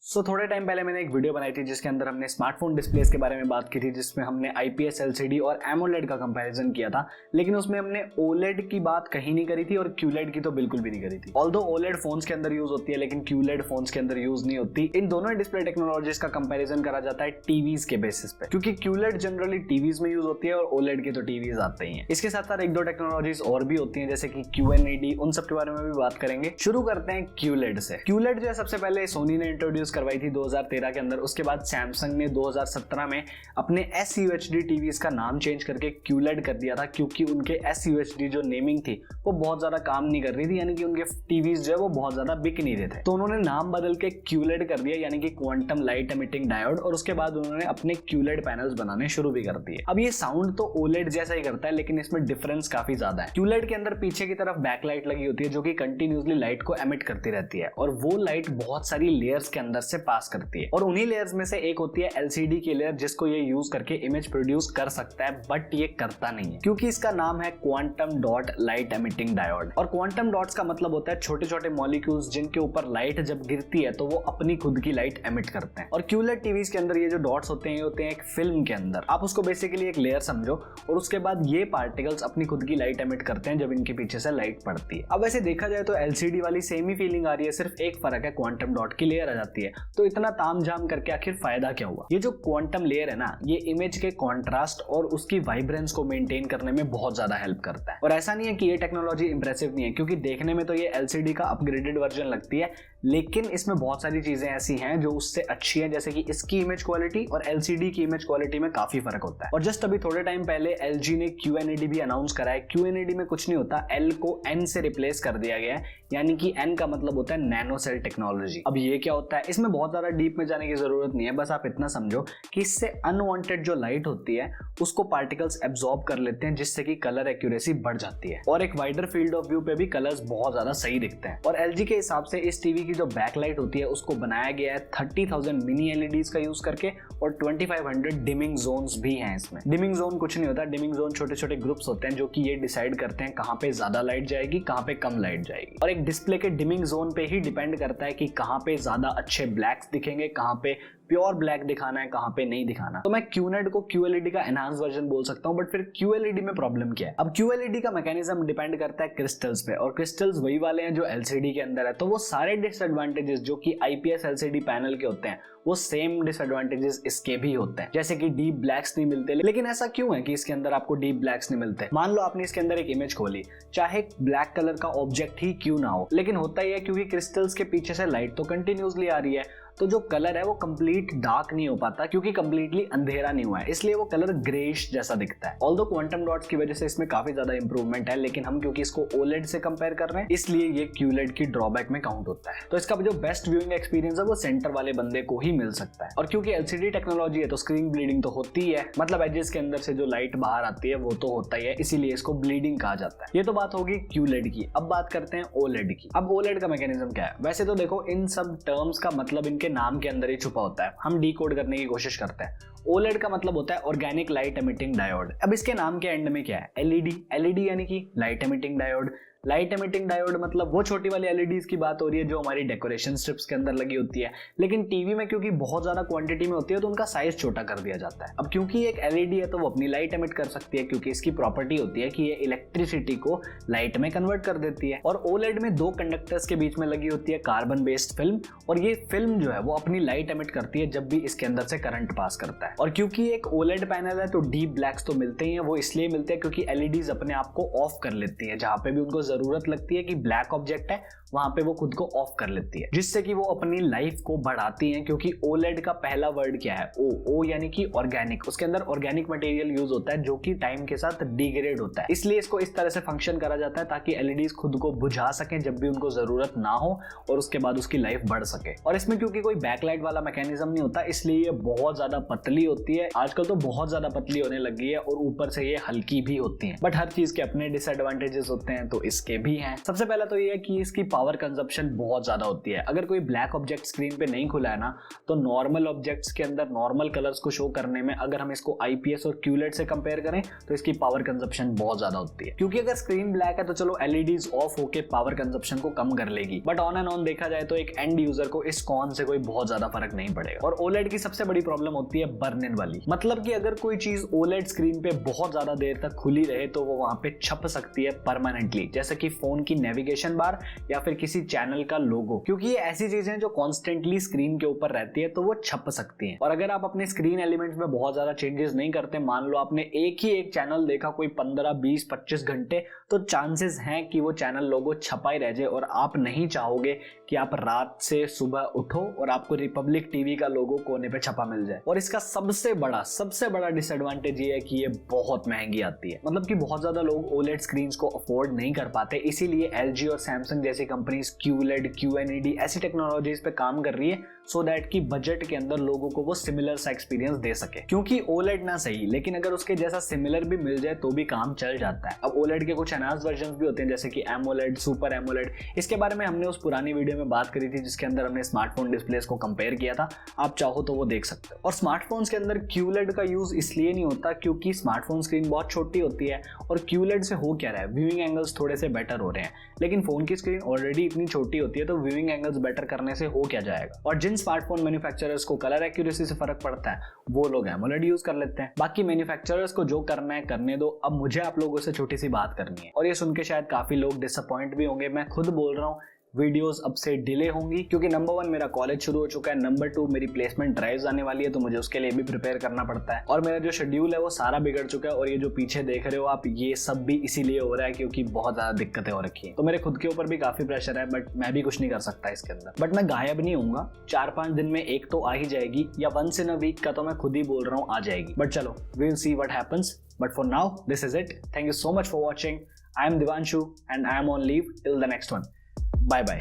थोड़े टाइम पहले मैंने एक वीडियो बनाई थी जिसके अंदर हमने स्मार्टफोन डिस्प्लेस के बारे में बात की थी, जिसमें हमने IPS LCD और AMOLED का कंपैरिजन किया था। लेकिन उसमें हमने OLED की बात कहीं नहीं करी थी और QLED की तो बिल्कुल भी नहीं करी थी। ऑल्दो OLED फोन्स के अंदर यूज होती है लेकिन QLED फोन्स के अंदर यूज नहीं होती। इन दोनों डिस्प्ले टेक्नोलॉजीज का कंपैरिजन करा जाता है टीवीज के बेसिस पे, क्योंकि QLED जनरली टीवीज में यूज होती है और OLED की तो टीवीज आते ही हैं। इसके साथ साथ एक दो टेक्नोलॉजीज और भी होती हैं जैसे कि QNED, उन सब के बारे में भी बात करेंगे। शुरू करते हैं QLED से। QLED जो है सबसे पहले सोनी ने इंट्रोड्यूस करवाई थी 2013 के अंदर। उसके बाद सैमसंग ने 2017 में अपने SUHD टीवीज का नाम चेंज करके QLED कर दिया था, क्योंकि उनके SUHD जो नेमिंग थी वो बहुत ज्यादा काम नहीं कर रही थी, यानी कि उनके टीवीज जो है वो बहुत ज्यादा बिक नहीं रहे थे। तो उन्होंने नाम बदल के QLED कर दिया, यानी कि क्वांटम लाइट एमिटिंग डायोड, और उसके बाद उन्होंने अपने QLED पैनल्स बनाने शुरू भी कर दिए। अब ये साउंड तो OLED जैसा ही करता है लेकिन इसमें डिफरेंस काफी ज्यादा है। QLED के अंदर पीछे की तरफ बैकलाइट लगी होती है जो कि कंटिन्यूसली लाइट को एमिट करती रहती है, और वो लाइट बहुत सारी लेयर्स के अंदर से पास करती है, और उन्हीं लेयर्स में से एक होती है LCD की लेयर, जिसको ये यूज करके इमेज प्रोड्यूस कर सकता है, बट ये करता नहीं है क्योंकि इसका नाम है quantum dot light emitting diode. और क्वांटम डॉट्स का मतलब होता है छोटे छोटे मॉलिक्यूल्स जिनके ऊपर लाइट जब गिरती है तो वो अपनी खुद की लाइट एमिट करते हैं। और QLED टीवीज के अंदर ये जो डॉट्स होते हैं एक फिल्म के अंदर, आप उसको बेसिकली एक लेयर समझो, और उसके बाद ये पार्टिकल्स अपनी खुद की लाइट एमिट करते हैं जब इनके पीछे से लाइट पड़ती है। अब वैसे देखा जाए तो LCD वाली सेम ही फीलिंग आ रही है, सिर्फ एक फर्क है, क्वांटम डॉट की लेयर आ जाती है। तो इतना तामझाम करके आखिर फायदा क्या हुआ? ये जो क्वांटम लेयर है ना, ये इमेज के कॉन्ट्रास्ट और उसकी वाइब्रेंस को मेंटेन करने में बहुत ज्यादा हेल्प करता है। और ऐसा नहीं है कि ये टेक्नोलॉजी इंप्रेसिव नहीं है, क्योंकि देखने में तो ये LCD का अपग्रेडेड वर्जन लगती है, लेकिन इसमें बहुत सारी चीजें ऐसी हैं जो उससे अच्छी हैं, जैसे कि इसकी इमेज क्वालिटी और LCD की इमेज क्वालिटी में काफी फर्क होता है। और जस्ट अभी थोड़े टाइम पहले LG ने QNED भी अनाउंस करा है। QNED में कुछ नहीं होता, L को N से रिप्लेस कर दिया गया है, यानी कि N का मतलब होता है नैनो सेल टेक्नोलॉजी। अब ये क्या होता है, इसमें बहुत ज्यादा डीप में जाने की जरूरत नहीं है, बस आप इतना समझो कि इससे अनवांटेड जो लाइट होती है उसको पार्टिकल्स एब्जॉर्ब कर लेते हैं, जिससे कि कलर एक्यूरेसी बढ़ जाती है, और एक वाइडर फील्ड ऑफ व्यू पे भी कलर्स बहुत ज्यादा सही दिखते हैं। और LG के हिसाब से इस टीवी की जो बैकलाइट होती है उसको बनाया गया है 30,000 मिनी LEDs का यूज करके, और 2500 डिमिंग जोन्स भी हैं इसमें। डिमिंग जोन कुछ नहीं होता, डिमिंग जोन छोटे छोटे ग्रुप्स होते हैं जो कि ये डिसाइड करते हैं कहां पे ज्यादा लाइट जाएगी, कहां पे कम लाइट जाएगी। और एक डिस्प्ले के डिमिंग जोन पे ही डिपेंड करता है कि कहां पे ज्यादा अच्छे ब्लैक्स दिखेंगे, कहां पे प्योर ब्लैक दिखाना है, कहां पे नहीं दिखाना। तो मैं QNED को QLED का एनहांस वर्जन बोल सकता हूं, बट फिर QLED में प्रॉब्लम क्या है? अब QLED का मैकेनिज्म डिपेंड करता है क्रिस्टल्स पे, और क्रिस्टल्स वही वाले हैं जो LCD के अंदर है। तो वो सारे डिसएडवांटेजेस जो कि IPS LCD पैनल के होते हैं वो सेम डिसएडवांटेजेस इसके भी होते हैं, जैसे कि डीप ब्लैक्स नहीं मिलते। लेकिन ऐसा क्यों है कि इसके अंदर आपको डीप ब्लैक्स नहीं मिलते? मान लो आपने इसके अंदर एक इमेज खोली, चाहे ब्लैक कलर का ऑब्जेक्ट ही क्यों ना हो, लेकिन होता ही है क्योंकि क्रिस्टल्स के पीछे से लाइट तो कंटिन्यूसली आ रही है, तो जो कलर है वो कंप्लीट डार्क नहीं हो पाता, क्योंकि कंप्लीटली अंधेरा नहीं हुआ है, इसलिए वो कलर ग्रेइश जैसा दिखता है। ऑल्दो क्वांटम डॉट्स की वजह से इसमें काफी ज्यादा इंप्रूवमेंट है, लेकिन हम क्योंकि इसको OLED से कंपेयर कर रहे हैं इसलिए ये QLED की ड्रॉबैक में काउंट होता है। तो इसका जो बेस्ट व्यूइंग एक्सपीरियंस है वो सेंटर वाले बंदे को ही मिल सकता है। और क्योंकि LCD टेक्नोलॉजी है तो स्क्रीन ब्लीडिंग तो होती है, मतलब एजेस के अंदर से जो लाइट बाहर आती है वो तो होता ही है, इसीलिए इसको ब्लीडिंग कहा जाता है। ये तो बात होगी QLED की। अब बात करते हैं OLED की। अब OLED का मैकेनिज्म क्या है? वैसे तो देखो, इन सब टर्म्स का मतलब इनके नाम के अंदर ही छुपा होता है, हम डीकोड करने की कोशिश करते हैं। OLED का मतलब होता है ऑर्गेनिक लाइट एमिटिंग डायोड। अब इसके नाम के एंड में क्या है? LED यानी कि light emitting diode. Light emitting diode मतलब वो छोटी वाली LEDs की बात हो रही है जो हमारी डेकोरेशन स्ट्रिप्स के अंदर लगी होती है, लेकिन टीवी में क्योंकि बहुत ज्यादा क्वांटिटी में होती है तो उनका साइज छोटा कर दिया जाता है। अब क्योंकि एक LED है तो वो अपनी लाइट एमिट कर सकती है, क्योंकि इसकी प्रॉपर्टी होती है कि ये इलेक्ट्रिसिटी को लाइट में कन्वर्ट कर देती है। और OLED में दो कंडक्टर्स के बीच में लगी होती है कार्बन बेस्ड फिल्म, और ये फिल्म जो है वो अपनी लाइट एमिट करती है जब भी इसके अंदर से करंट पास करता है। और क्योंकि एक OLED पैनल है तो डीप ब्लैक्स तो मिलते ही हैं, वो इसलिए मिलते हैं क्योंकि LEDs अपने आप को ऑफ कर लेती है, जहां पे भी उनको जरूरत लगती है कि ब्लैक ऑब्जेक्ट है वहां पे वो खुद को ऑफ कर लेती है, जिससे कि वो अपनी लाइफ को बढ़ाती हैं। क्योंकि OLED का पहला वर्ड क्या है? O यानी कि ऑर्गेनिक। उसके अंदर ऑर्गेनिक मटेरियल यूज होता है जो कि टाइम के साथ डिग्रेड होता है, इसलिए इसको इस तरह से फंक्शन करा जाता है ताकि LEDs खुद को बुझा सकें जब भी उनको जरूरत ना हो, और उसके बाद उसकी लाइफ बढ़ सके। और इसमें क्योंकि कोई बैकलाइट वाला मैकेनिज्म नहीं होता, इसलिए ये बहुत ज्यादा पतली होती है, आजकल तो बहुत ज्यादा पतली होने लगी है और ऊपर से ये हल्की भी होती है। बट हर चीज के अपने डिसएडवांटेजेस होते हैं, तो इसके भी हैं। सबसे पहला तो ये है कि इसकी पावर कंजप्शन बहुत ज्यादा होती है। अगर कोई ब्लैक ऑब्जेक्ट स्क्रीन पे नहीं खुला है ना, तो नॉर्मल ऑब्जेक्ट्स के अंदर नॉर्मल कलर्स को शो करने में अगर हम इसको IPS और QLED से कंपेयर करें तो इसकी पावर कंजप्शन बहुत ज्यादा होती है। क्योंकि अगर स्क्रीन ब्लैक है तो चलो LEDs ऑफ होके पावर कंजप्शन को कम कर लेगी, बट ऑन एंड ऑन देखा जाए तो एक एंड यूजर को इस कॉन से कोई बहुत ज्यादा फर्क नहीं पड़ेगा। और OLED की सबसे बड़ी प्रॉब्लम होती है बर्न इन वाली, मतलब कि अगर कोई चीज OLED स्क्रीन पे बहुत ज्यादा देर तक खुली रहे तो वो वहां पे छप सकती है परमानेंटली, जैसे कि फोन की नेविगेशन बार या फिर किसी चैनल का लोगो। क्योंकि ये ऐसी चीजें जो कॉन्स्टेंटली स्क्रीन के ऊपर रहती है तो वो छप सकती हैं। और अगर आप अपने स्क्रीन एलिमेंट्स में बहुत ज्यादा चेंजेस नहीं करते, मान लो आपने एक ही एक चैनल देखा कोई 15, 20, 25 घंटे, तो चांसेस हैं कि वो चैनल लोगो छपा ही रह जाए और आप नहीं चाहोगे कि आप रात से सुबह उठो और आपको रिपब्लिक टीवी का लोगो कोने पे छपा मिल जाए। और इसका सबसे बड़ा डिसएडवांटेज ये है कि ये बहुत महंगी आती है, मतलब कि बहुत ज्यादा लोग OLED स्क्रीन्स को अफोर्ड नहीं कर पाते। इसीलिए LG और सैमसंग जैसी कंपनीज QLED, QNED ऐसी टेक्नोलॉजीज पे काम कर रही है सो दैट कि बजट के अंदर लोगों को वो सिमिलर सा एक्सपीरियंस दे सके। क्योंकि OLED ना सही, लेकिन अगर उसके जैसा सिमिलर भी मिल जाए तो भी काम चल जाता है। अब OLED के कुछ एनहांस वर्जन भी होते हैं, जैसे कि AMOLED, सुपर AMOLED। इसके बारे में हमने उस पुरानी वीडियो में बात करी थी जिसके अंदर हमने स्मार्टफोन डिस्प्लेस को कंपेयर किया था, आप चाहो तो वो देख सकते हो। और स्मार्टफोन्स के अंदर QLED का यूज इसलिए नहीं होता क्योंकि स्मार्टफोन स्क्रीन बहुत छोटी होती है और QLED से हो क्या रहा है, व्यूइंग एंगल्स थोड़े से बेटर हो रहे हैं। लेकिन फोन की स्क्रीन ऑलरेडी इतनी छोटी होती है तो व्यूइंग एंगल्स बेटर करने से हो क्या जाएगा। और जिन स्मार्टफोन मैन्युफैक्चरर्स को कलर एक्यूरेसी से फर्क पड़ता है वो लोग AMOLED यूज कर लेते हैं। बाकी मैन्युफैक्चरर्स को जो करना है करने दो। अब मुझे आप लोगों से छोटी सी बात करनी है, और ये सुन के शायद काफी लोग डिसअपॉइंट भी होंगे। मैं खुद बोल रहा हूँ वीडियोस अब से डिले होंगी क्योंकि नंबर 1 मेरा कॉलेज शुरू हो चुका है, नंबर 2 मेरी प्लेसमेंट ड्राइव्स आने वाली है तो मुझे उसके लिए भी प्रिपेयर करना पड़ता है, और मेरा जो शेड्यूल है वो सारा बिगड़ चुका है। और ये जो पीछे देख रहे हो आप, ये सब भी इसीलिए हो रहा है क्योंकि बहुत ज्यादा दिक्कतें हो रखी है। तो मेरे खुद के ऊपर भी काफी प्रेशर है, बट मैं भी कुछ नहीं कर सकता इसके अंदर। बट मैं गायब नहीं होऊंगा, 4-5 दिन में एक तो आ ही जाएगी, या वंस इन अ वीक का तो मैं खुद ही बोल रहा हूँ आ जाएगी। बट चलो, we will see what happens. But for now this is it. Thank you so much for watching. I am Divanshu and I am on leave till the next one. Bye bye.